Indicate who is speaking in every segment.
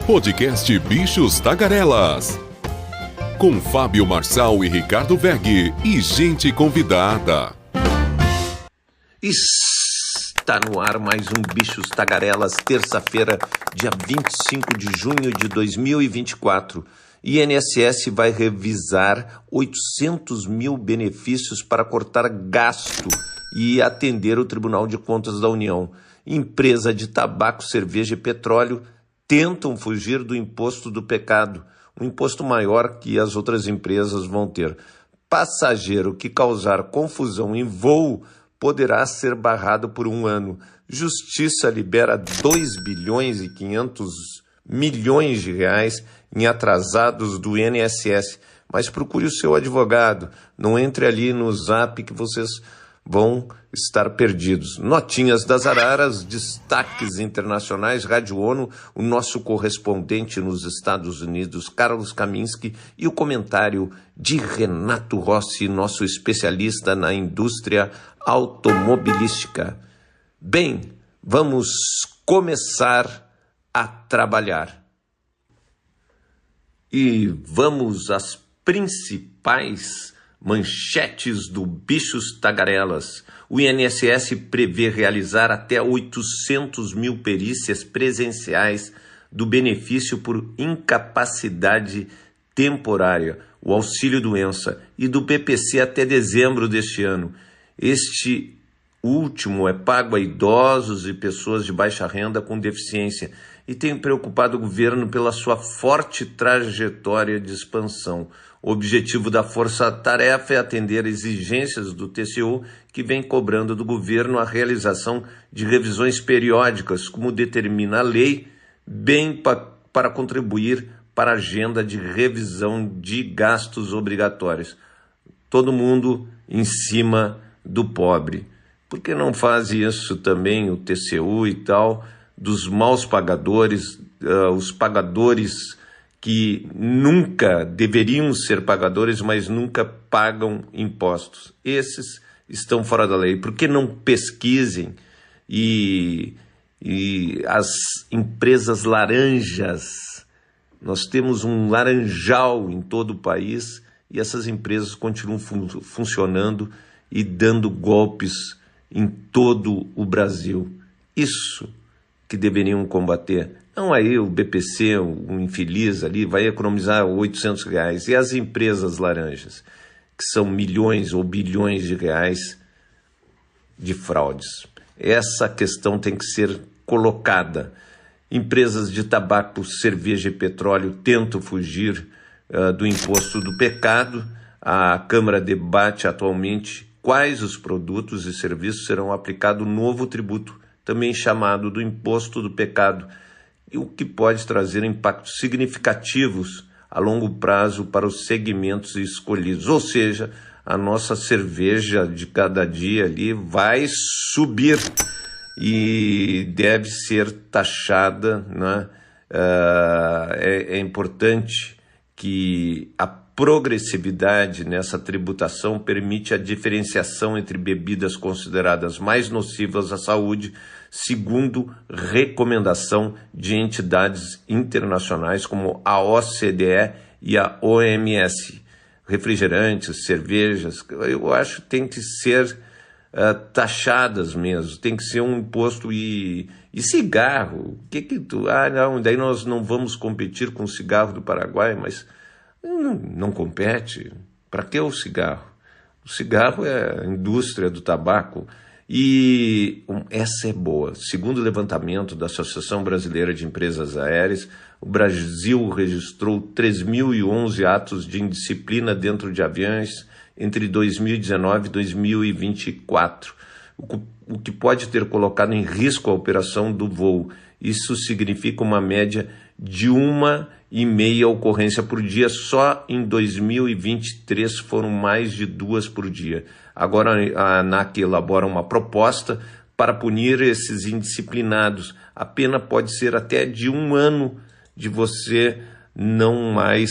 Speaker 1: Podcast Bichos Tagarelas. Com Fábio Marçal e Ricardo Weg e gente convidada.
Speaker 2: Está no ar mais um Bichos Tagarelas, terça-feira, dia 25 de junho de 2024. INSS vai revisar 800 mil benefícios para cortar gasto e atender o Tribunal de Contas da União. Empresa de tabaco, cerveja e petróleo tentam fugir do imposto do pecado, um imposto maior que as outras empresas vão ter. Passageiro que causar confusão em voo poderá ser barrado por 1 ano. Justiça libera 2 bilhões e 500 milhões de reais em atrasados do INSS. Mas procure o seu advogado. Não entre ali no Zap que vocês vão estar perdidos. Notinhas das Araras, destaques internacionais, Rádio ONU, o nosso correspondente nos Estados Unidos, Carlos Kaminski, e o comentário de Renato Rossi, nosso especialista na indústria automobilística. Bem, vamos começar a trabalhar. E vamos às principais manchetes do Bichos Tagarelas. O INSS prevê realizar até 800 mil perícias presenciais do benefício por incapacidade temporária, o auxílio-doença, e do BPC até dezembro deste ano. Este último é pago a idosos e pessoas de baixa renda com deficiência e tem preocupado o governo pela sua forte trajetória de expansão. O objetivo da força-tarefa é atender exigências do TCU, que vem cobrando do governo a realização de revisões periódicas, como determina a lei, bem para contribuir para a agenda de revisão de gastos obrigatórios. Todo mundo em cima do pobre. Por que não faz isso também o TCU e tal, dos maus pagadores, os pagadores que nunca deveriam ser pagadores, mas nunca pagam impostos? Esses estão fora da lei. Por que não pesquisem e as empresas laranjas? Nós temos um laranjal em todo o país e essas empresas continuam funcionando e dando golpes em todo o Brasil. Isso que deveriam combater. Não aí o BPC, o infeliz ali, vai economizar R$800. E as empresas laranjas, que são milhões ou bilhões de reais de fraudes. Essa questão tem que ser colocada. Empresas de tabaco, cerveja e petróleo tentam fugir do imposto do pecado. A Câmara debate atualmente quais os produtos e serviços serão aplicado o novo tributo, também chamado do imposto do pecado, o que pode trazer impactos significativos a longo prazo para os segmentos escolhidos. Ou seja, a nossa cerveja de cada dia ali vai subir e deve ser taxada, né? É importante que a progressividade nessa tributação permite a diferenciação entre bebidas consideradas mais nocivas à saúde, segundo recomendação de entidades internacionais como a OCDE e a OMS. Refrigerantes, cervejas, eu acho que tem que ser taxadas mesmo, tem que ser um imposto. E cigarro, não, daí nós não vamos competir com o cigarro do Paraguai, mas não compete. Para que o cigarro? O cigarro é a indústria do tabaco. E essa é boa. Segundo o levantamento da Associação Brasileira de Empresas Aéreas, o Brasil registrou 3.011 atos de indisciplina dentro de aviões entre 2019 e 2024, o que pode ter colocado em risco a operação do voo. Isso significa uma média de 1,5 ocorrência por dia. Só em 2023 foram mais de 2 por dia. Agora a ANAC elabora uma proposta para punir esses indisciplinados. A pena pode ser até de 1 ano de você não mais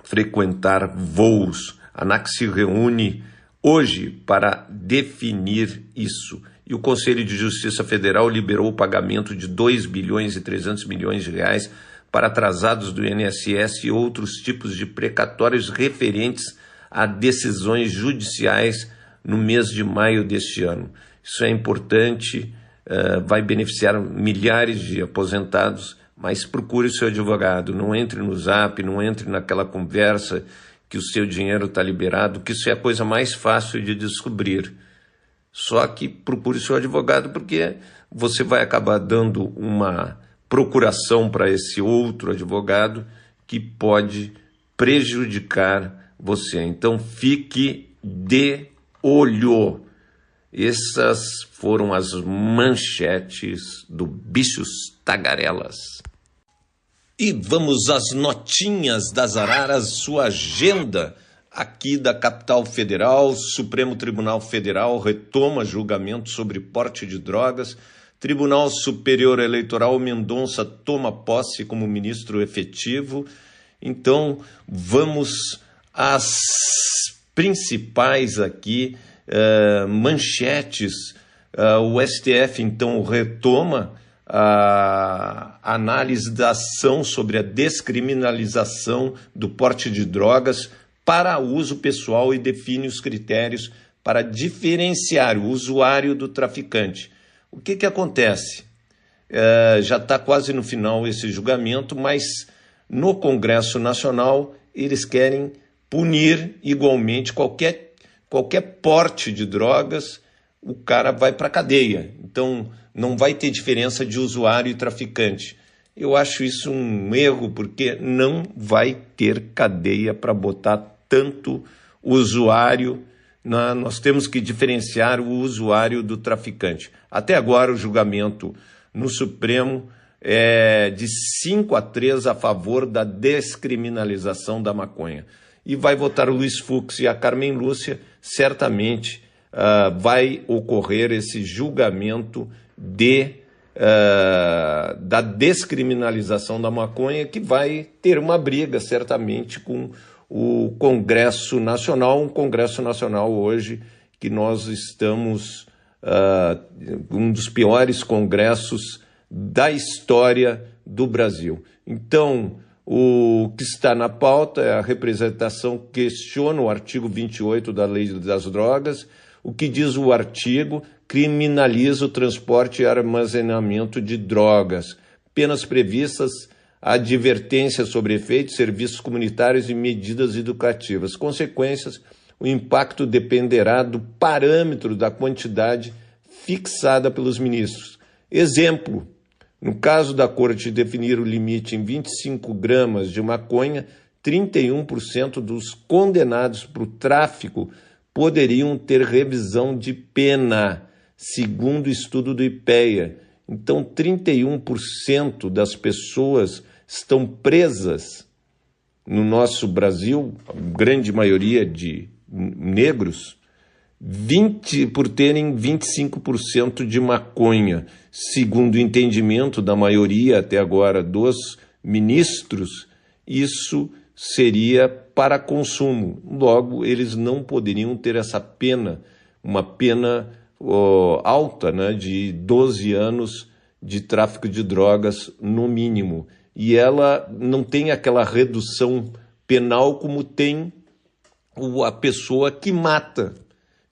Speaker 2: frequentar voos. A ANAC se reúne hoje para definir isso. e o Conselho de Justiça Federal liberou o pagamento de 2 bilhões e 300 milhões de reais para atrasados do INSS e outros tipos de precatórios referentes a decisões judiciais no mês de maio deste ano. Isso é importante, vai beneficiar milhares de aposentados, mas procure o seu advogado, não entre no Zap, não entre naquela conversa que o seu dinheiro está liberado, que isso é a coisa mais fácil de descobrir. Só que procure o seu advogado, porque você vai acabar dando uma procuração para esse outro advogado que pode prejudicar você. Então fique de olho. Essas foram as manchetes do Bichos Tagarelas. E vamos às notinhas das araras, sua agenda aqui da capital federal. Supremo Tribunal Federal retoma julgamento sobre porte de drogas. Tribunal Superior Eleitoral, Mendonça toma posse como ministro efetivo. Então, vamos às principais aqui manchetes. O STF, então, retoma a análise da ação sobre a descriminalização do porte de drogas para uso pessoal e define os critérios para diferenciar o usuário do traficante. O que acontece? Já está quase no final esse julgamento, mas no Congresso Nacional eles querem punir igualmente qualquer porte de drogas, o cara vai para a cadeia. Então não vai ter diferença de usuário e traficante. Eu acho isso um erro, porque não vai ter cadeia para botar tanto usuário. Nós temos que diferenciar o usuário do traficante. Até agora o julgamento no Supremo é de 5-3 a favor da descriminalização da maconha. E vai votar o Luiz Fux e a Carmen Lúcia, certamente vai ocorrer esse julgamento da descriminalização da maconha, que vai ter uma briga, certamente, com o Congresso Nacional, um Congresso Nacional hoje que nós estamos, um dos piores congressos da história do Brasil. Então, o que está na pauta é a representação que questiona o artigo 28 da Lei das Drogas. O que diz o artigo? Criminaliza o transporte e armazenamento de drogas. Penas previstas: advertência sobre efeitos, serviços comunitários e medidas educativas. Consequências: o impacto dependerá do parâmetro da quantidade fixada pelos ministros. Exemplo: no caso da Corte definir o limite em 25 gramas de maconha, 31% dos condenados por tráfico poderiam ter revisão de pena, segundo o estudo do IPEA. Então, 31% das pessoas estão presas no nosso Brasil, a grande maioria de negros, por terem 25% de maconha. Segundo o entendimento da maioria até agora dos ministros, isso seria para consumo. Logo, eles não poderiam ter essa pena, uma pena alta, né, de 12 anos de tráfico de drogas no mínimo. E ela não tem aquela redução penal como tem a pessoa que mata.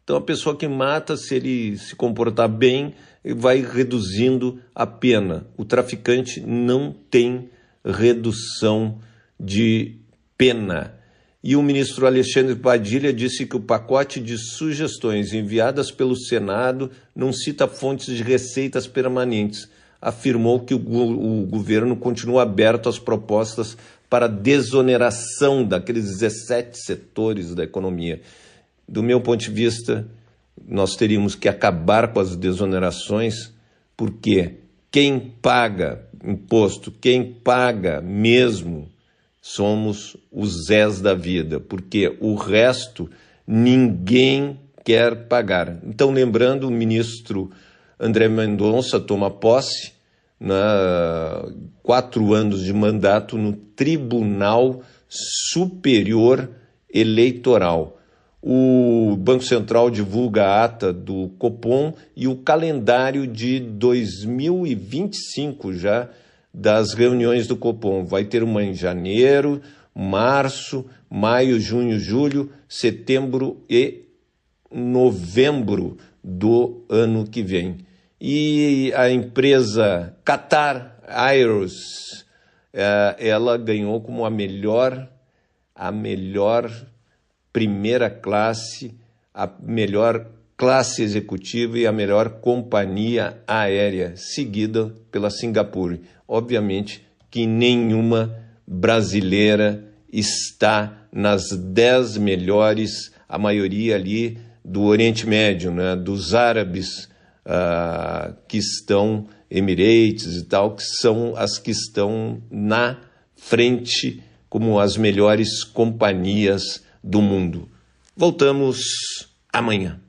Speaker 2: Então, a pessoa que mata, se ele se comportar bem, vai reduzindo a pena. O traficante não tem redução de pena. E o ministro Alexandre Padilha disse que o pacote de sugestões enviadas pelo Senado não cita fontes de receitas permanentes. Afirmou que o governo continua aberto às propostas para desoneração daqueles 17 setores da economia. Do meu ponto de vista, nós teríamos que acabar com as desonerações, porque quem paga imposto, quem paga mesmo, somos os Zés da vida, porque o resto ninguém quer pagar. Então, lembrando, o ministro André Mendonça toma posse, 4 anos de mandato no Tribunal Superior Eleitoral. O Banco Central divulga a ata do Copom e o calendário de 2025 já das reuniões do Copom. Vai ter uma em janeiro, março, maio, junho, julho, setembro e novembro do ano que vem. E a empresa Qatar Airways, ela ganhou como a melhor primeira classe, a melhor classe executiva e a melhor companhia aérea, seguida pela Singapore. Obviamente que nenhuma brasileira está nas 10 melhores, a maioria ali do Oriente Médio, né, dos árabes, que estão, Emirates e tal, que são as que estão na frente como as melhores companhias do mundo. Voltamos amanhã.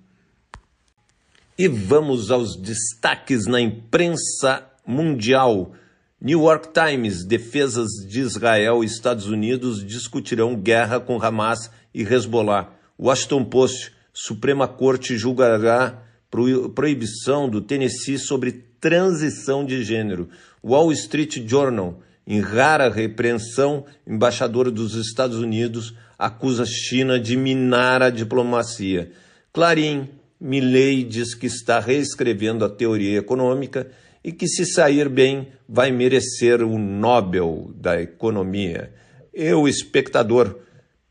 Speaker 2: E vamos aos destaques na imprensa mundial. New York Times: defesas de Israel e Estados Unidos discutirão guerra com Hamas e Hezbollah. Washington Post: Suprema Corte julgará proibição do Tennessee sobre transição de gênero. Wall Street Journal: em rara repreensão, embaixador dos Estados Unidos acusa a China de minar a diplomacia. Clarim: Milley diz que está reescrevendo a teoria econômica e que, se sair bem, vai merecer o Nobel da Economia. E o Espectador: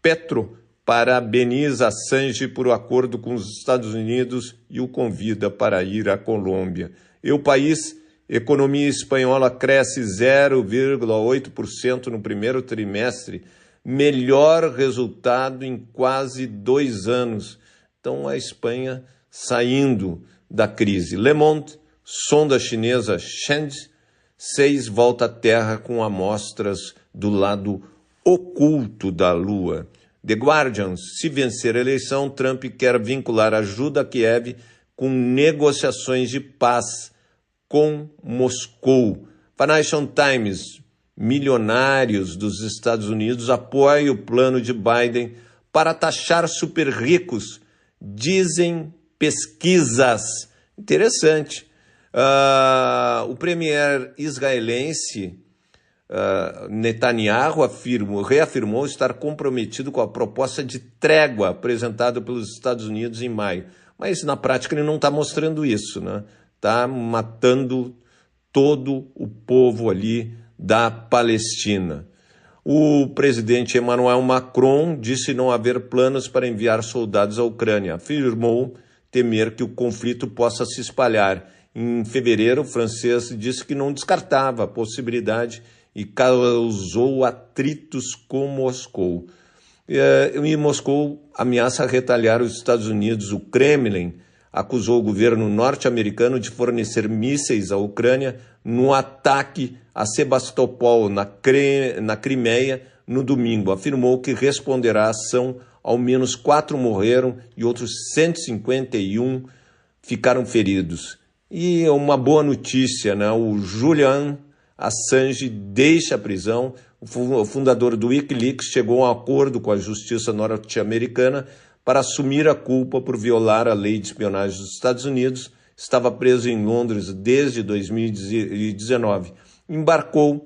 Speaker 2: Petro parabeniza Assange por o acordo com os Estados Unidos e o convida para ir à Colômbia. E o País: economia espanhola cresce 0,8% no primeiro trimestre, melhor resultado em quase 2 anos. Então, a Espanha saindo da crise. Le Monde: sonda chinesa Shenzhou 6 volta à Terra com amostras do lado oculto da Lua. The Guardian: se vencer a eleição, Trump quer vincular ajuda a Kiev com negociações de paz com Moscou. Financial Times: milionários dos Estados Unidos apoiam o plano de Biden para taxar super ricos, dizem pesquisas. Interessante. O premier israelense Netanyahu reafirmou estar comprometido com a proposta de trégua apresentada pelos Estados Unidos em maio. Mas, na prática, ele não está mostrando isso, né? Está matando todo o povo ali da Palestina. O presidente Emmanuel Macron disse não haver planos para enviar soldados à Ucrânia. Afirmou temer que o conflito possa se espalhar. Em fevereiro, o francês disse que não descartava a possibilidade e causou atritos com Moscou. E Moscou ameaça retalhar os Estados Unidos. O Kremlin acusou o governo norte-americano de fornecer mísseis à Ucrânia no ataque a Sebastopol, na Crimeia, no domingo. Afirmou que responderá à ação. Ao menos 4 morreram e outros 151 ficaram feridos. E uma boa notícia, né? O Julian Assange deixa a prisão. O fundador do Wikileaks chegou a um acordo com a justiça norte-americana para assumir a culpa por violar a lei de espionagem dos Estados Unidos. Estava preso em Londres desde 2019. Embarcou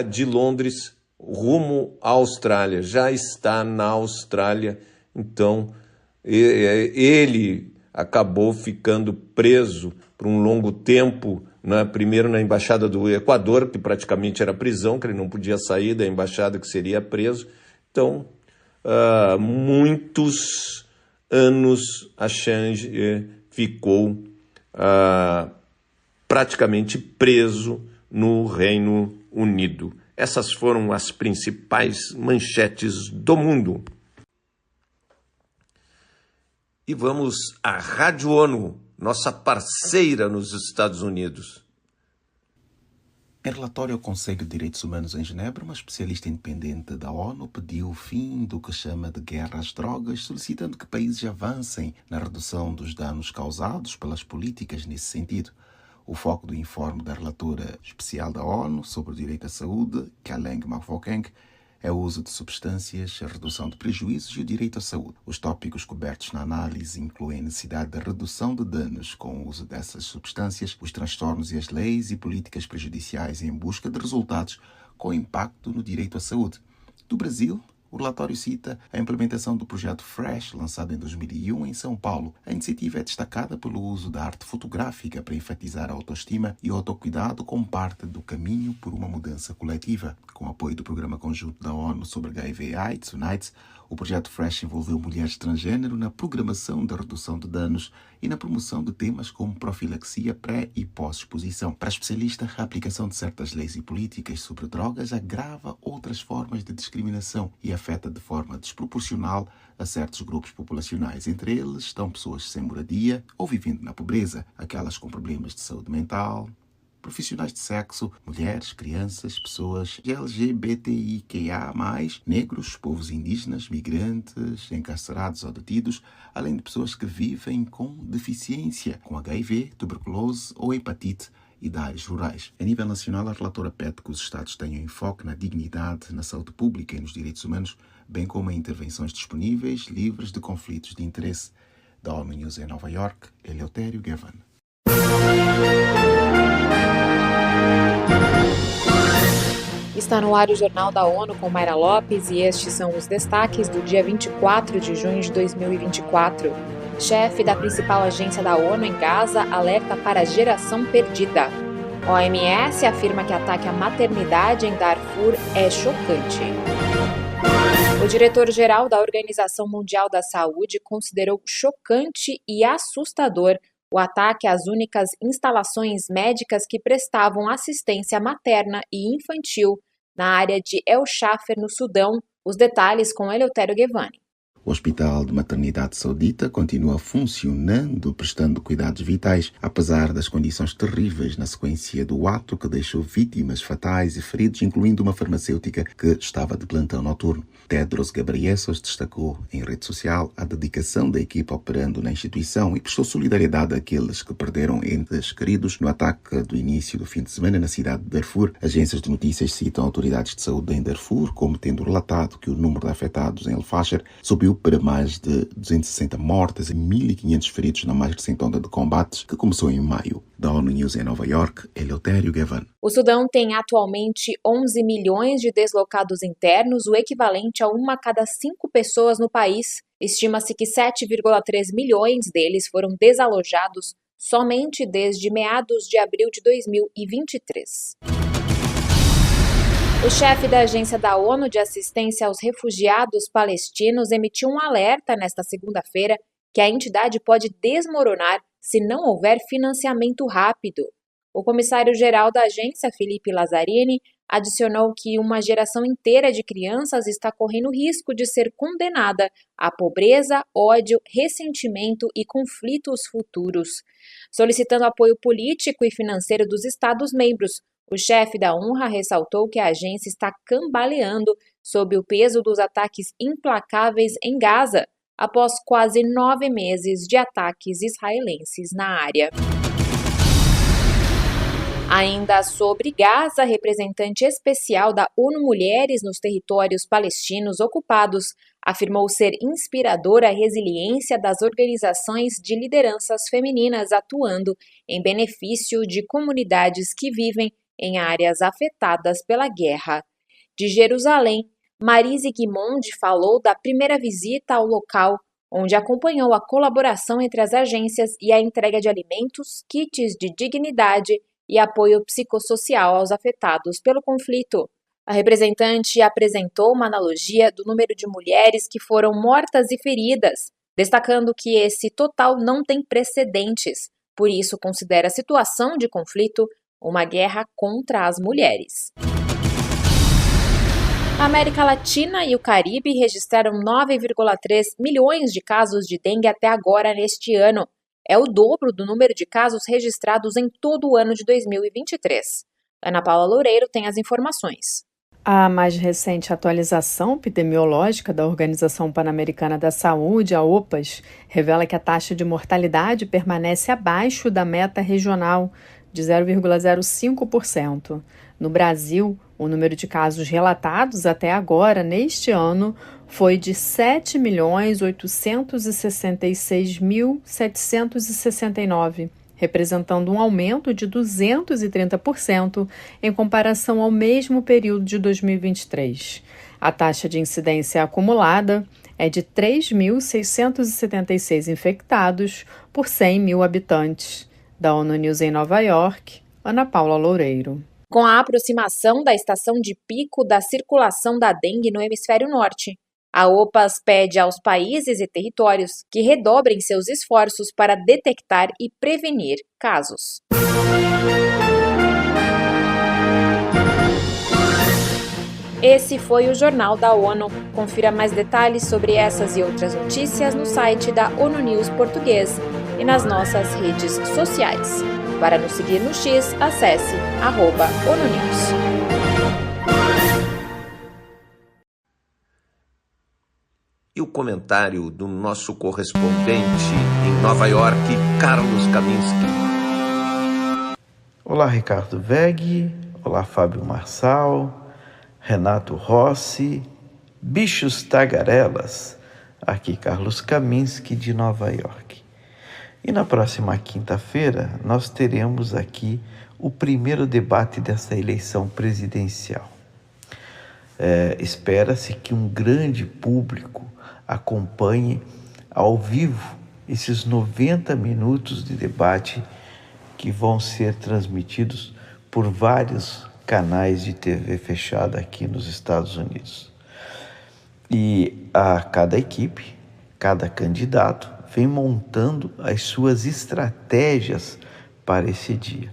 Speaker 2: de Londres rumo à Austrália. Já está na Austrália. Então, ele acabou ficando preso por um longo tempo, né? Primeiro na Embaixada do Equador, que praticamente era prisão, que ele não podia sair da embaixada, que seria preso. Então, muitos anos Assange ficou praticamente preso no Reino Unido. Essas foram as principais manchetes do mundo. E vamos à Rádio ONU, nossa parceira nos Estados Unidos.
Speaker 3: Em relatório ao Conselho de Direitos Humanos em Genebra, uma especialista independente da ONU pediu o fim do que chama de guerra às drogas, solicitando que países avancem na redução dos danos causados pelas políticas nesse sentido. O foco do informe da relatora especial da ONU sobre o direito à saúde, Kaleng Mafokeng, é o uso de substâncias, a redução de prejuízos e o direito à saúde. Os tópicos cobertos na análise incluem a necessidade da redução de danos com o uso dessas substâncias, os transtornos e as leis e políticas prejudiciais em busca de resultados com impacto no direito à saúde. Do Brasil, o relatório cita a implementação do projeto FRESH, lançado em 2001 em São Paulo. A iniciativa é destacada pelo uso da arte fotográfica para enfatizar a autoestima e o autocuidado como parte do caminho por uma mudança coletiva. Com apoio do Programa Conjunto da ONU sobre HIV/AIDS, UNAIDS, o projeto FRESH envolveu mulheres transgênero na programação da redução de danos e na promoção de temas como profilaxia pré- e pós-exposição. Para a especialista, a aplicação de certas leis e políticas sobre drogas agrava outras formas de discriminação e afeta de forma desproporcional a certos grupos populacionais. Entre eles estão pessoas sem moradia ou vivendo na pobreza, aquelas com problemas de saúde mental, profissionais de sexo, mulheres, crianças, pessoas LGBTIQA+, negros, povos indígenas, migrantes, encarcerados ou detidos, além de pessoas que vivem com deficiência, com HIV, tuberculose ou hepatite e de áreas rurais. A nível nacional, a relatora pede que os Estados tenham enfoque na dignidade, na saúde pública e nos direitos humanos, bem como em intervenções disponíveis, livres de conflitos de interesse. Da ONU News em Nova York, Eleutério Gavan.
Speaker 4: Está no ar o Jornal da ONU com Mayra Lopes e estes são os destaques do dia 24 de junho de 2024. Chefe da principal agência da ONU em Gaza alerta para geração perdida. OMS afirma que ataque à maternidade em Darfur é chocante. O diretor-geral da Organização Mundial da Saúde considerou chocante e assustador o ataque às únicas instalações médicas que prestavam assistência materna e infantil na área de El Shafer, no Sudão. Os detalhes com Eleutério Gevani.
Speaker 3: O Hospital de Maternidade Saudita continua funcionando, prestando cuidados vitais, apesar das condições terríveis na sequência do ato que deixou vítimas fatais e feridos, incluindo uma farmacêutica que estava de plantão noturno. Tedros Ghebreyesus destacou em rede social a dedicação da equipa operando na instituição e prestou solidariedade àqueles que perderam entes queridos no ataque do início do fim de semana na cidade de Darfur. Agências de notícias citam autoridades de saúde em Darfur como tendo relatado que o número de afetados em El Fasher subiu para mais de 260 mortes e 1.500 feridos na mais recente onda de combates que começou em maio. Da ONU News em Nova York, Eleutério Gavan.
Speaker 4: O Sudão tem atualmente 11 milhões de deslocados internos, o equivalente a uma a cada 5 pessoas no país. Estima-se que 7,3 milhões deles foram desalojados somente desde meados de abril de 2023. O chefe da Agência da ONU de Assistência aos Refugiados Palestinos emitiu um alerta nesta segunda-feira que a entidade pode desmoronar se não houver financiamento rápido. O comissário-geral da agência, Filipe Lazzarini, adicionou que uma geração inteira de crianças está correndo risco de ser condenada à pobreza, ódio, ressentimento e conflitos futuros. Solicitando apoio político e financeiro dos Estados-membros, o chefe da UNRWA ressaltou que a agência está cambaleando sob o peso dos ataques implacáveis em Gaza, após quase 9 meses de ataques israelenses na área. Ainda sobre Gaza, a representante especial da ONU Mulheres nos territórios palestinos ocupados afirmou ser inspiradora a resiliência das organizações de lideranças femininas atuando em benefício de comunidades que vivem em áreas afetadas pela guerra. De Jerusalém, Marise Guimonde falou da primeira visita ao local, onde acompanhou a colaboração entre as agências e a entrega de alimentos, kits de dignidade e apoio psicossocial aos afetados pelo conflito. A representante apresentou uma analogia do número de mulheres que foram mortas e feridas, destacando que esse total não tem precedentes, por isso considera a situação de conflito uma guerra contra as mulheres. A América Latina e o Caribe registraram 9,3 milhões de casos de dengue até agora neste ano. É o dobro do número de casos registrados em todo o ano de 2023. Ana Paula Loureiro tem as informações.
Speaker 5: A mais recente atualização epidemiológica da Organização Pan-Americana da Saúde, a OPAS, revela que a taxa de mortalidade permanece abaixo da meta regional de 0,05%. No Brasil, O número de casos relatados até agora, neste ano, foi de 7.866.769, representando um aumento de 230% em comparação ao mesmo período de 2023. A taxa de incidência acumulada é de 3.676 infectados por 100 mil habitantes. Da ONU News em Nova York, Ana Paula Loureiro.
Speaker 4: Com a aproximação da estação de pico da circulação da dengue no hemisfério norte, a OPAS pede aos países e territórios que redobrem seus esforços para detectar e prevenir casos. Esse foi o Jornal da ONU. Confira mais detalhes sobre essas e outras notícias no site da ONU News Português e nas nossas redes sociais. Para nos seguir no X, acesse @ONUNews.
Speaker 2: E o comentário do nosso correspondente em Nova York, Carlos Kaminski.
Speaker 6: Olá, Ricardo Weg. Olá, Fábio Marçal. Renato Rossi, bichos tagarelas, aqui Carlos Kaminski de Nova York. E na próxima quinta-feira nós teremos aqui o primeiro debate dessa eleição presidencial. Espera-se que um grande público acompanhe ao vivo esses 90 minutos de debate que vão ser transmitidos por vários canais de TV fechada aqui nos Estados Unidos. E a cada equipe, cada candidato, vem montando as suas estratégias para esse dia.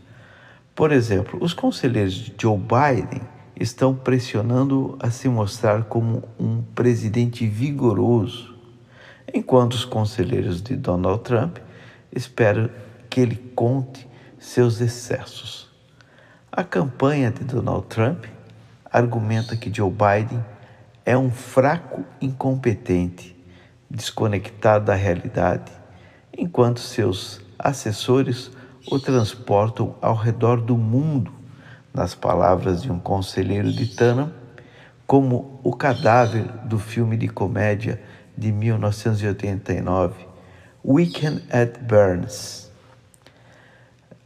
Speaker 6: Por exemplo, os conselheiros de Joe Biden estão pressionando a se mostrar como um presidente vigoroso, enquanto os conselheiros de Donald Trump esperam que ele conte seus excessos. A campanha de Donald Trump argumenta que Joe Biden é um fraco incompetente, desconectado da realidade, enquanto seus assessores o transportam ao redor do mundo, nas palavras de um conselheiro de Trump, como o cadáver do filme de comédia de 1989, Weekend at Bernie's.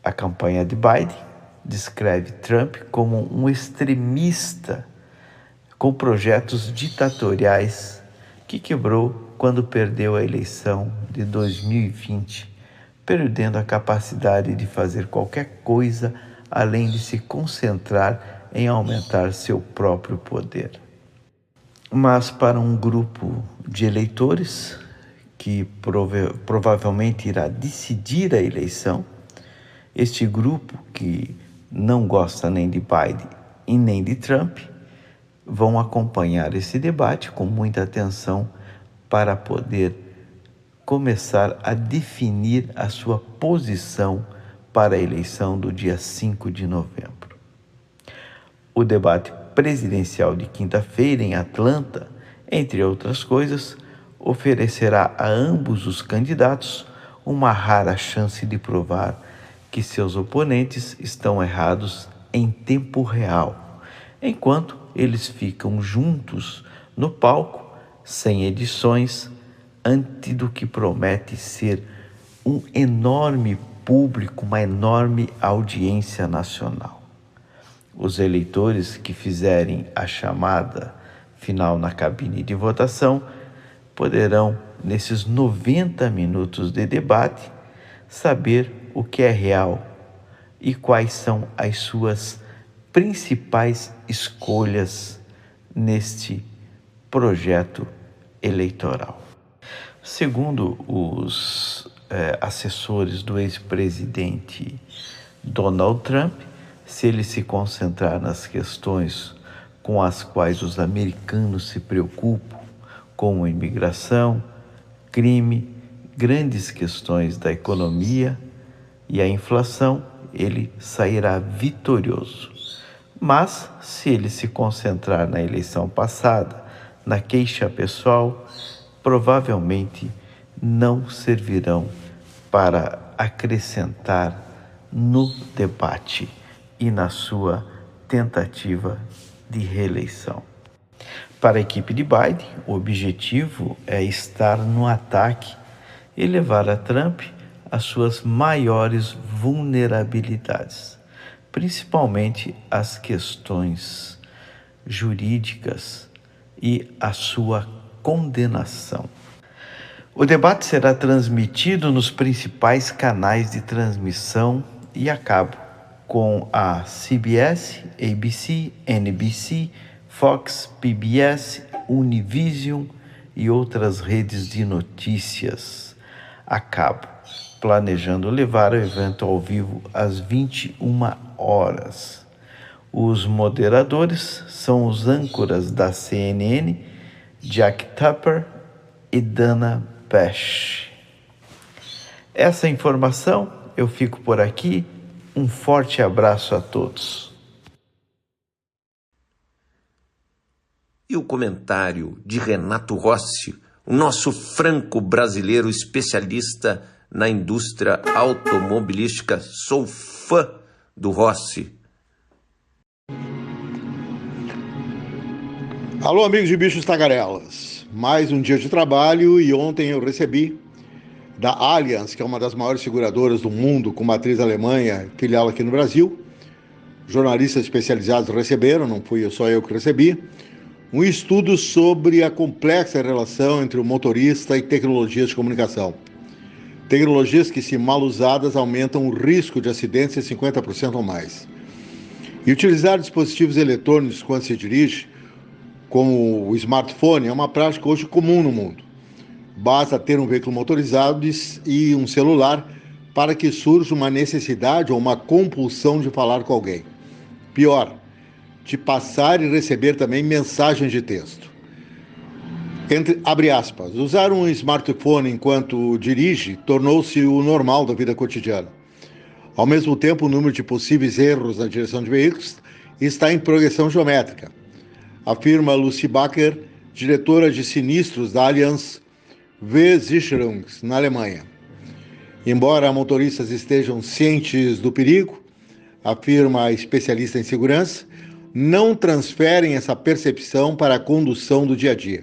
Speaker 6: A campanha de Biden descreve Trump como um extremista com projetos ditatoriais que quebrou quando perdeu a eleição de 2020, perdendo a capacidade de fazer qualquer coisa além de se concentrar em aumentar seu próprio poder. Mas para um grupo de eleitores que provavelmente irá decidir a eleição, este grupo que não gosta nem de Biden e nem de Trump, vão acompanhar esse debate com muita atenção para poder começar a definir a sua posição para a eleição do dia 5 de novembro. O debate presidencial de quinta-feira em Atlanta, entre outras coisas, oferecerá a ambos os candidatos uma rara chance de provar que seus oponentes estão errados em tempo real, enquanto eles ficam juntos no palco, sem edições, ante do que promete ser um enorme público, uma enorme audiência nacional. Os eleitores que fizerem a chamada final na cabine de votação poderão, nesses 90 minutos de debate, saber o que é real e quais são as suas principais escolhas neste projeto eleitoral. Segundo os assessores do ex-presidente Donald Trump, se ele se concentrar nas questões com as quais os americanos se preocupam, como imigração, crime, grandes questões da economia e a inflação, ele sairá vitorioso. Mas, se ele se concentrar na eleição passada, na queixa pessoal, provavelmente não servirão para acrescentar no debate e na sua tentativa de reeleição. Para a equipe de Biden, o objetivo é estar no ataque e levar a Trump às suas maiores vulnerabilidades, principalmente as questões jurídicas e a sua condenação. O debate será transmitido nos principais canais de transmissão e a cabo, com a CBS, ABC, NBC, Fox, PBS, Univision e outras redes de notícias a cabo, planejando levar o evento ao vivo às 21 horas. Os moderadores são os âncoras da CNN, Jack Tapper e Dana Bash. Essa informação, eu fico por aqui. Um forte abraço a todos.
Speaker 2: E o comentário de Renato Rossi, o nosso franco-brasileiro especialista na indústria automobilística. Sou fã do Rossi.
Speaker 7: Alô, amigos de Bichos Tagarelas. Mais um dia de trabalho e ontem eu recebi da Allianz, que é uma das maiores seguradoras do mundo, com matriz Alemanha, filial aqui no Brasil. Jornalistas especializados receberam, não fui só eu que recebi, um estudo sobre a complexa relação entre o motorista e tecnologias de comunicação. Tecnologias que, se mal usadas, aumentam o risco de acidentes em 50% ou mais. E utilizar dispositivos eletrônicos quando se dirige, como o smartphone, é uma prática hoje comum no mundo. Basta ter um veículo motorizado e um celular para que surja uma necessidade ou uma compulsão de falar com alguém. Pior, de passar e receber também mensagens de texto. Abre aspas, usar um smartphone enquanto dirige tornou-se o normal da vida cotidiana. Ao mesmo tempo, o número de possíveis erros na direção de veículos está em progressão geométrica, afirma Lucy Bacher, diretora de sinistros da Allianz Versicherung, na Alemanha. Embora motoristas estejam cientes do perigo, afirma a especialista em segurança, não transferem essa percepção para a condução do dia a dia.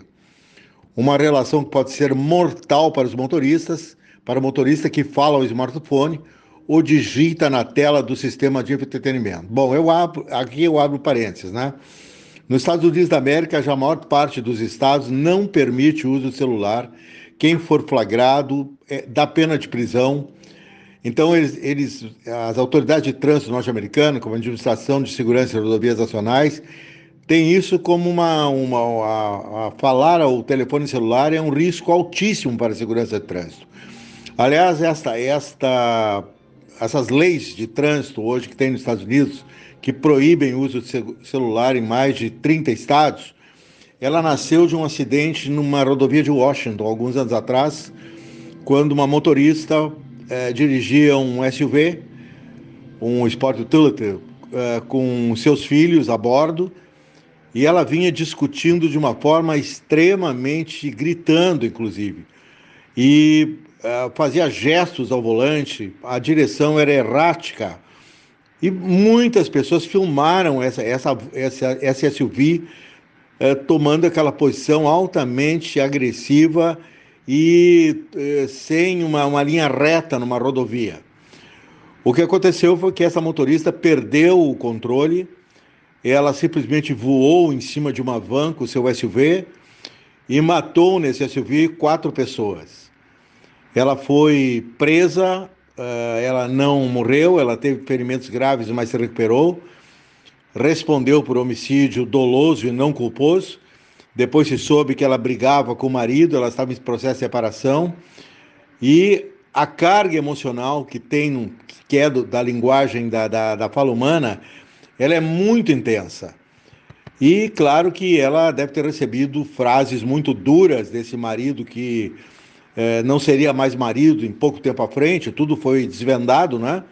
Speaker 7: Uma relação que pode ser mortal para os motoristas, para o motorista que fala ao smartphone ou digita na tela do sistema de entretenimento. Bom, aqui eu abro parênteses, né? Nos Estados Unidos da América, já a maior parte dos estados não permite o uso do celular. Quem for flagrado dá pena de prisão. Então, as autoridades de trânsito norte-americanas, como a Administração de Segurança e Rodovias Nacionais, tem isso como falar ao telefone celular é um risco altíssimo para a segurança de trânsito. Aliás, essas leis de trânsito hoje que tem nos Estados Unidos, que proíbem o uso de celular em mais de 30 estados, ela nasceu de um acidente numa rodovia de Washington, alguns anos atrás, quando uma motorista dirigia um SUV, um Sport Utility, com seus filhos a bordo, e ela vinha discutindo de uma forma extremamente, gritando inclusive, e fazia gestos ao volante, a direção era errática, e muitas pessoas filmaram essa SUV tomando aquela posição altamente agressiva e sem uma linha reta numa rodovia. O que aconteceu foi que essa motorista perdeu o controle, ela simplesmente voou em cima de uma van com o seu SUV e matou nesse SUV 4 pessoas. Ela foi presa, ela não morreu, ela teve ferimentos graves, mas se recuperou, respondeu por homicídio doloso e não culposo. Depois se soube que ela brigava com o marido, ela estava em processo de separação, e a carga emocional que tem, que é da linguagem da fala humana, ela é muito intensa. E claro que ela deve ter recebido frases muito duras desse marido que não seria mais marido em pouco tempo à frente. Tudo foi desvendado, né?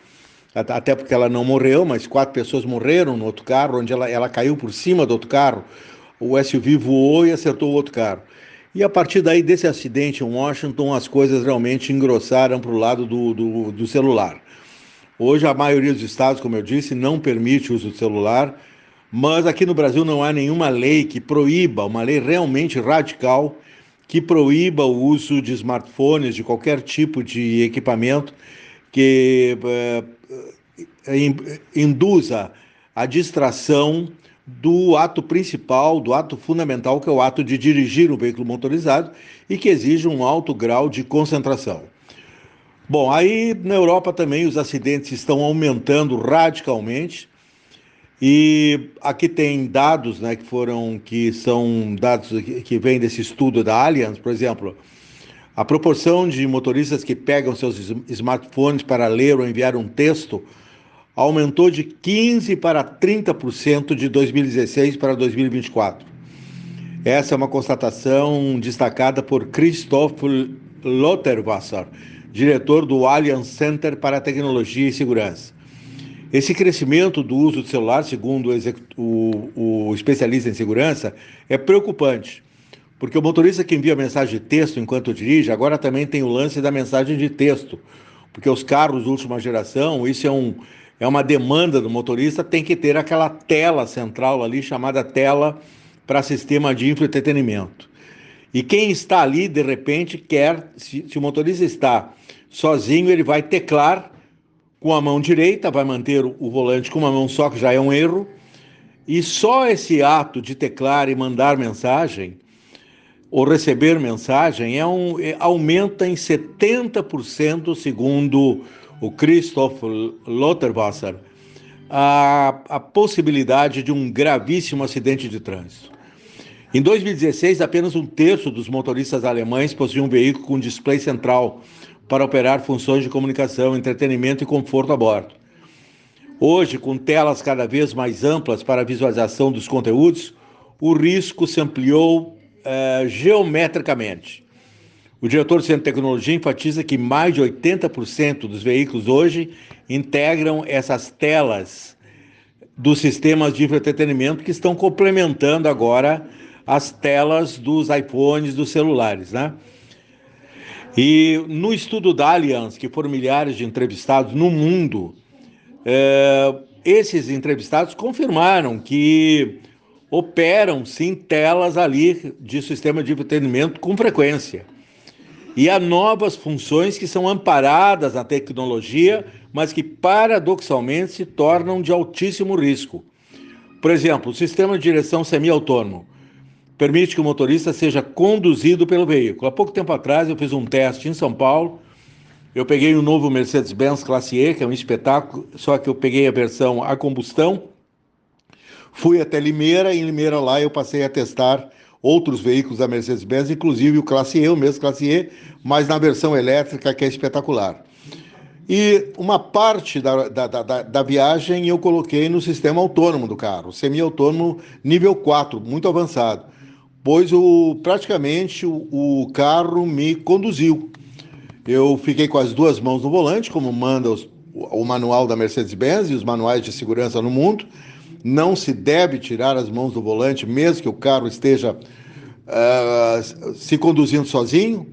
Speaker 7: Até porque ela não morreu, mas 4 pessoas morreram no outro carro, onde ela caiu por cima do outro carro, o SUV voou e acertou o outro carro. E a partir daí, desse acidente em Washington, as coisas realmente engrossaram para o lado do celular. Hoje, a maioria dos estados, como eu disse, não permite o uso do celular, mas aqui no Brasil não há nenhuma lei que proíba, uma lei realmente radical, que proíba o uso de smartphones, de qualquer tipo de equipamento que induza a distração do ato principal, do ato fundamental, que é o ato de dirigir um veículo motorizado e que exige um alto grau de concentração. Bom, aí na Europa também os acidentes estão aumentando radicalmente e aqui tem dados, né, que são dados que vêm desse estudo da Allianz, por exemplo, a proporção de motoristas que pegam seus smartphones para ler ou enviar um texto aumentou de 15% para 30% de 2016 para 2024. Essa é uma constatação destacada por Christoph Lotterwasser, diretor do Allianz Center para Tecnologia e Segurança. Esse crescimento do uso do celular, segundo o especialista em segurança, é preocupante, porque o motorista que envia mensagem de texto enquanto dirige, agora também tem o lance da mensagem de texto, porque os carros de última geração, isso é uma demanda do motorista, tem que ter aquela tela central ali, chamada tela para sistema de infoentretenimento. E quem está ali, de repente, se o motorista está sozinho, ele vai teclar com a mão direita, vai manter o volante com uma mão só, que já é um erro, e só esse ato de teclar e mandar mensagem, ou receber mensagem, aumenta em 70%, segundo o Christoph Lotterwasser, a possibilidade de um gravíssimo acidente de trânsito. Em 2016, apenas 1/3 dos motoristas alemães possuíam um veículo com display central para operar funções de comunicação, entretenimento e conforto a bordo. Hoje, com telas cada vez mais amplas para a visualização dos conteúdos, o risco se ampliou geometricamente. O diretor do Centro de Tecnologia enfatiza que mais de 80% dos veículos hoje integram essas telas dos sistemas de entretenimento que estão complementando agora as telas dos iPhones, dos celulares, né? E no estudo da Allianz, que foram milhares de entrevistados no mundo, esses entrevistados confirmaram que operam sim telas ali de sistema de entretenimento com frequência. E há novas funções que são amparadas na tecnologia, mas que paradoxalmente se tornam de altíssimo risco. Por exemplo, o sistema de direção semi-autônomo permite que o motorista seja conduzido pelo veículo. Há pouco tempo atrás eu fiz um teste em São Paulo, eu peguei o novo Mercedes-Benz Classe E, que é um espetáculo, só que eu peguei a versão a combustão, fui até Limeira, e em Limeira lá eu passei a testar outros veículos da Mercedes-Benz, inclusive o Classe E, o mesmo Classe E, mas na versão elétrica, que é espetacular. E uma parte da viagem eu coloquei no sistema autônomo do carro, semi-autônomo nível 4, muito avançado, pois praticamente o carro me conduziu. Eu fiquei com as duas mãos no volante, como manda o manual da Mercedes-Benz e os manuais de segurança no mundo. Não se deve tirar as mãos do volante, mesmo que o carro esteja se conduzindo sozinho,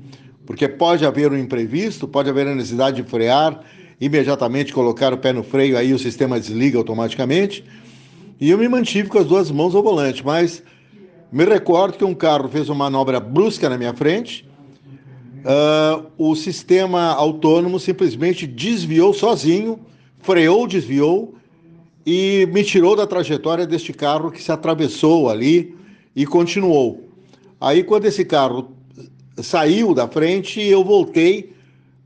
Speaker 7: porque pode haver um imprevisto, pode haver a necessidade de frear, imediatamente colocar o pé no freio, aí o sistema desliga automaticamente. E eu me mantive com as duas mãos ao volante, mas me recordo que um carro fez uma manobra brusca na minha frente, o sistema autônomo simplesmente desviou sozinho, freou, desviou, e me tirou da trajetória deste carro que se atravessou ali e continuou. Aí, quando esse carro saiu da frente, eu voltei,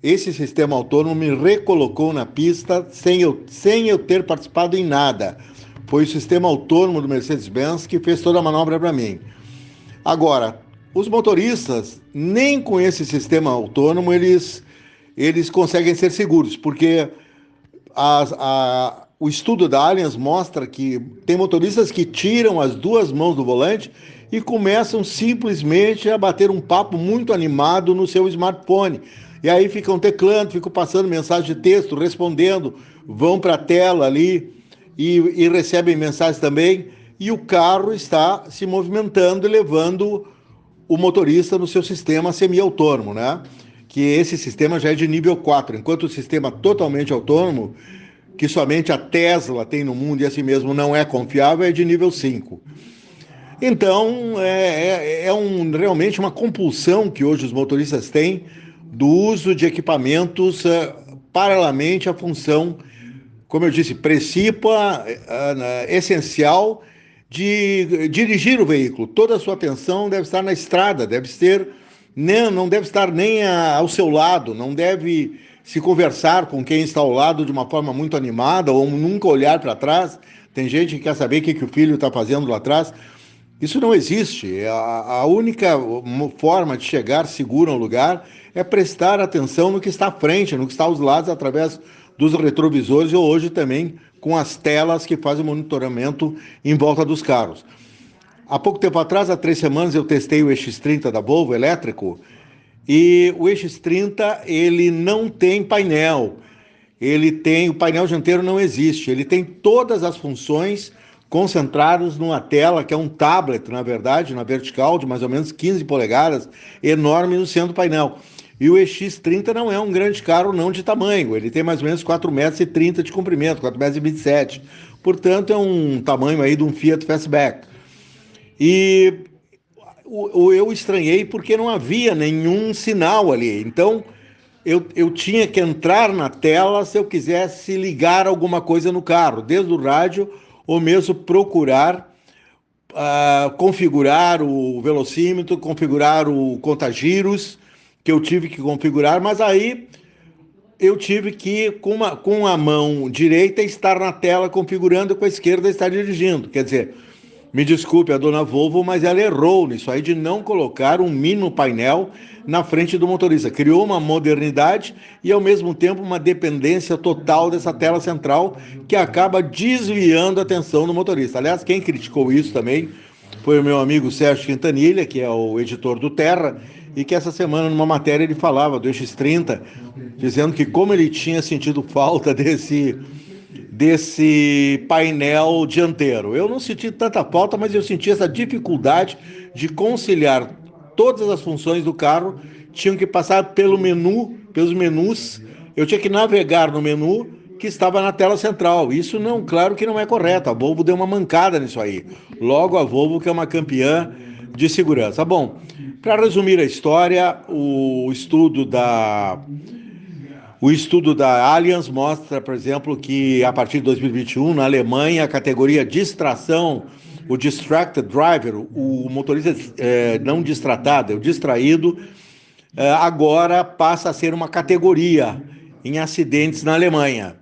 Speaker 7: esse sistema autônomo me recolocou na pista sem eu ter participado em nada. Foi o sistema autônomo do Mercedes-Benz que fez toda a manobra para mim. Agora, os motoristas, nem com esse sistema autônomo, eles conseguem ser seguros, porque o estudo da Allianz mostra que tem motoristas que tiram as duas mãos do volante e começam simplesmente a bater um papo muito animado no seu smartphone. E aí ficam teclando, ficam passando mensagem de texto, respondendo, vão para a tela ali e recebem mensagens também. E o carro está se movimentando e levando o motorista no seu sistema semi-autônomo, né? Que esse sistema já é de nível 4, enquanto o sistema totalmente autônomo que somente a Tesla tem no mundo e assim mesmo não é confiável, é de nível 5. Então, realmente uma compulsão que hoje os motoristas têm do uso de equipamentos paralelamente à função, como eu disse, principal, essencial de dirigir o veículo. Toda a sua atenção deve estar na estrada, não deve estar nem ao seu lado, não deve se conversar com quem está ao lado de uma forma muito animada ou nunca olhar para trás. Tem gente que quer saber o que o filho está fazendo lá atrás. Isso não existe. A única forma de chegar seguro a um lugar é prestar atenção no que está à frente, no que está aos lados, através dos retrovisores e hoje também com as telas que fazem o monitoramento em volta dos carros. Há pouco tempo atrás, há 3 semanas, eu testei o EX30 da Volvo elétrico e o EX30 ele não tem painel. O painel dianteiro não existe. Ele tem todas as funções concentrados numa tela que é um tablet, na verdade, na vertical, de mais ou menos 15 polegadas, enorme no centro do painel. E o EX30 não é um grande carro não de tamanho, ele tem mais ou menos 4,30 metros de comprimento, 4,27 metros. Portanto, é um tamanho aí de um Fiat Fastback. E eu estranhei porque não havia nenhum sinal ali. Então, eu tinha que entrar na tela se eu quisesse ligar alguma coisa no carro, desde o rádio ou mesmo procurar configurar o velocímetro, configurar o contagiros, que eu tive que configurar, mas aí eu tive que, com a mão direita, estar na tela configurando, com a esquerda estar dirigindo. Quer dizer, me desculpe a dona Volvo, mas ela errou nisso aí de não colocar um mínimo painel na frente do motorista. Criou uma modernidade e, ao mesmo tempo, uma dependência total dessa tela central que acaba desviando a atenção do motorista. Aliás, quem criticou isso também foi o meu amigo Sérgio Quintanilha, que é o editor do Terra, e que essa semana, numa matéria, ele falava do EX30, dizendo que como ele tinha sentido falta desse painel dianteiro. Eu não senti tanta falta, mas eu senti essa dificuldade de conciliar todas as funções do carro, tinham que passar pelos menus, eu tinha que navegar no menu que estava na tela central. Isso não, claro que não é correto, a Volvo deu uma mancada nisso aí. Logo a Volvo, que é uma campeã de segurança. Bom, para resumir a história, o estudo da Allianz mostra, por exemplo, que a partir de 2021, na Alemanha, a categoria distração, o distracted driver, o motorista não distratado, é o distraído, agora passa a ser uma categoria em acidentes na Alemanha.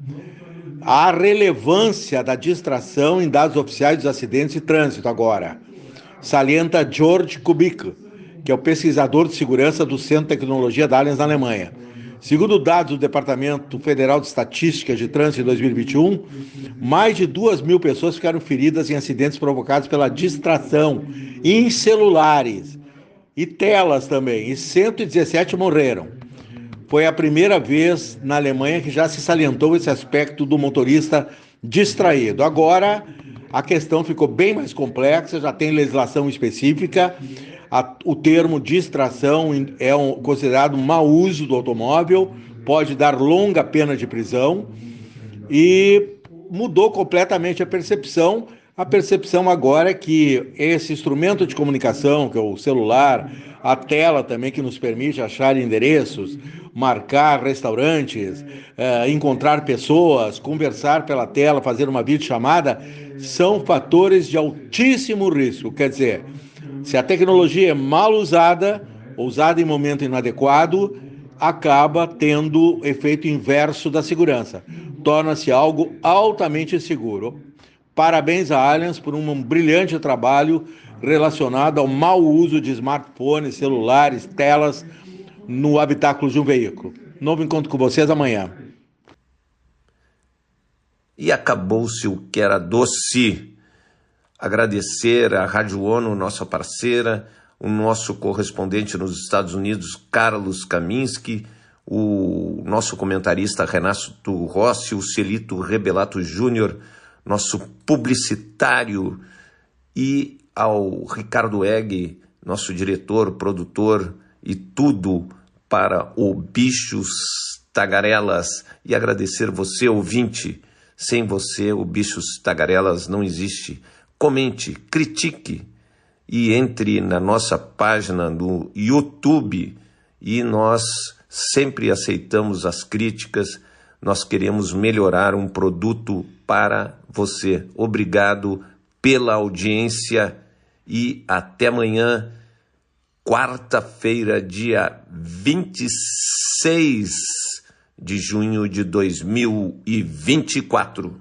Speaker 7: A relevância da distração em dados oficiais dos acidentes de trânsito agora, salienta George Kubik, que é o pesquisador de segurança do Centro de Tecnologia da Allianz na Alemanha. Segundo dados do Departamento Federal de Estatística de Trânsito em 2021, mais de 2.000 pessoas ficaram feridas em acidentes provocados pela distração em celulares e telas também, e 117 morreram. Foi a primeira vez na Alemanha que já se salientou esse aspecto do motorista distraído. Agora, a questão ficou bem mais complexa, já tem legislação específica. O termo distração é considerado um mau uso do automóvel, pode dar longa pena de prisão e mudou completamente a percepção. A percepção agora é que esse instrumento de comunicação, que é o celular, a tela também que nos permite achar endereços, marcar restaurantes, encontrar pessoas, conversar pela tela, fazer uma videochamada, são fatores de altíssimo risco. Quer dizer, se a tecnologia é mal usada, ou usada em momento inadequado, acaba tendo efeito inverso da segurança. Torna-se algo altamente inseguro. Parabéns à Allianz por um brilhante trabalho relacionado ao mau uso de smartphones, celulares, telas no habitáculo de um veículo. Novo encontro com vocês amanhã.
Speaker 2: E acabou-se o que era doce. Agradecer à Rádio ONU, nossa parceira, o nosso correspondente nos Estados Unidos, Carlos Kaminski, o nosso comentarista Renato Rossi, o Celito Rebelato Júnior, nosso publicitário, e ao Ricardo Egg, nosso diretor, produtor e tudo para o Bichos Tagarelas. E agradecer você, ouvinte. Sem você, o Bichos Tagarelas não existe. Comente, critique e entre na nossa página no YouTube, e nós sempre aceitamos as críticas. Nós queremos melhorar um produto para você. Obrigado pela audiência e até amanhã, quarta-feira, dia 26 de junho de 2024.